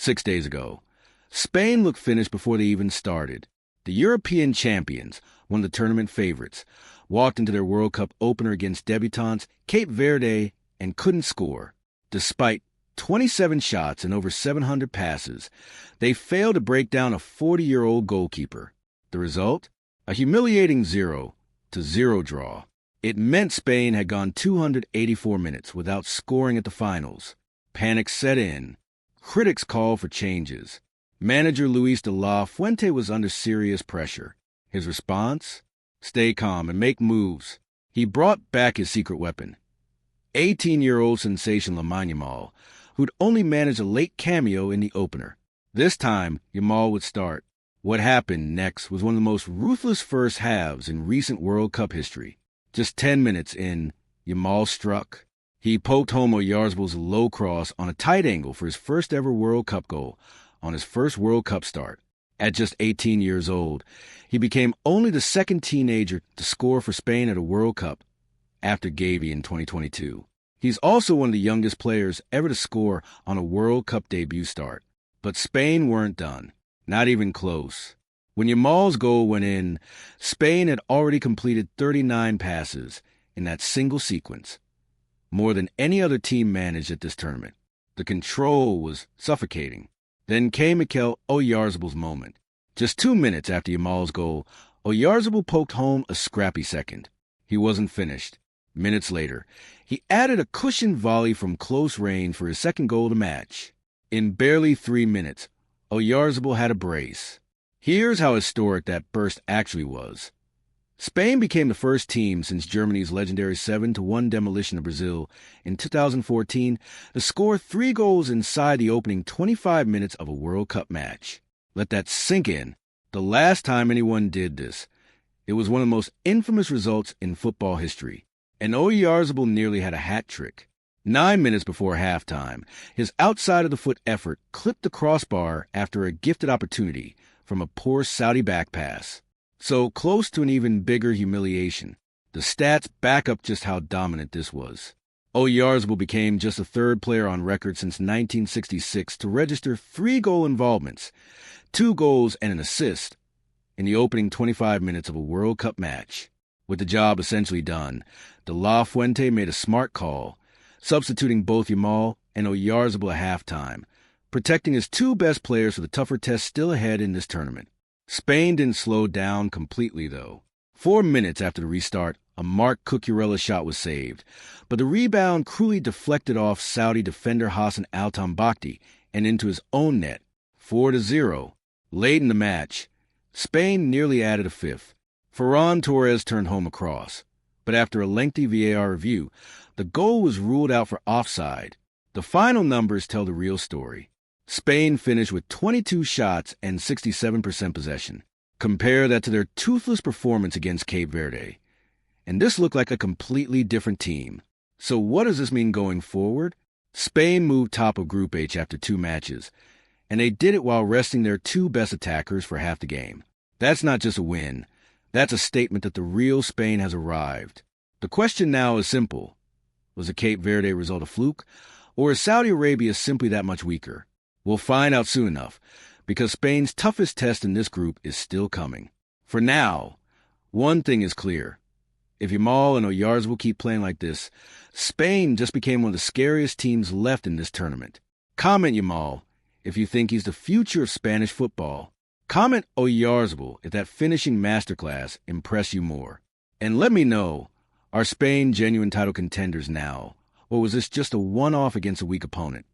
6 days ago. Spain looked finished before they even started. The European champions, one of the tournament favorites, walked into their World Cup opener against debutants Cape Verde and couldn't score. Despite 27 shots and over 700 passes, they failed to break down a 40-year-old goalkeeper. The result? A humiliating 0-0 draw. It meant Spain had gone 284 minutes without scoring at the finals. Panic set in. Critics called for changes. Manager Luis de la Fuente was under serious pressure. His response? Stay calm and make moves. He brought back his secret weapon. 18-year-old sensation Lamine Yamal, who'd only managed a late cameo in the opener. This time, Yamal would start. What happened next was one of the most ruthless first halves in recent World Cup history. Just 10 minutes in, Yamal struck. He poked home Oyarzabal's low cross on a tight angle for his first ever World Cup goal on his first World Cup start. At just 18 years old, he became only the second teenager to score for Spain at a World Cup after Gavi in 2022. He's also one of the youngest players ever to score on a World Cup debut start. But Spain weren't done. Not even close. When Yamal's goal went in, Spain had already completed 39 passes in that single sequence, more than any other team managed at this tournament. The control was suffocating. Then came Mikel Oyarzabal's moment. Just 2 minutes after Yamal's goal, Oyarzabal poked home a scrappy second. He wasn't finished. Minutes later, he added a cushioned volley from close range for his second goal of the match. In barely 3 minutes, Oyarzabal had a brace. Here's how historic that burst actually was. Spain became the first team since Germany's legendary 7-1 demolition of Brazil in 2014 to score 3 goals inside the opening 25 minutes of a World Cup match. Let that sink in. The last time anyone did this, it was one of the most infamous results in football history. And Oyarzabal nearly had a hat trick. 9 minutes before halftime, his outside-of-the-foot effort clipped the crossbar after a gifted opportunity from a poor Saudi back pass. So close to an even bigger humiliation. The stats back up just how dominant this was. Oyarzabal became just the third player on record since 1966 to register 3 goal involvements, 2 goals and an assist, in the opening 25 minutes of a World Cup match. With the job essentially done, de la Fuente made a smart call, substituting both Yamal and Oyarzabal at halftime, protecting his 2 best players for the tougher test still ahead in this tournament. Spain didn't slow down completely, though. 4 minutes after the restart, a Marc Cucurella shot was saved, but the rebound cruelly deflected off Saudi defender Hassan Al-Tambakti and into his own net. 4-0. Late in the match, Spain nearly added a 5th. Ferran Torres turned home a cross, but after a lengthy VAR review, the goal was ruled out for offside. The final numbers tell the real story. Spain finished with 22 shots and 67% possession. Compare that to their toothless performance against Cape Verde. And this looked like a completely different team. So what does this mean going forward? Spain moved top of Group H after 2 matches, and they did it while resting their 2 best attackers for half the game. That's not just a win. That's a statement that the real Spain has arrived. The question now is simple. Was the Cape Verde result a fluke, or is Saudi Arabia simply that much weaker? We'll find out soon enough, because Spain's toughest test in this group is still coming. For now, one thing is clear. If Yamal and Oyarzabal keep playing like this, Spain just became one of the scariest teams left in this tournament. Comment Yamal if you think he's the future of Spanish football. Comment Oyarzabal if that finishing masterclass impressed you more. And let me know, are Spain genuine title contenders now, or was this just a one-off against a weak opponent?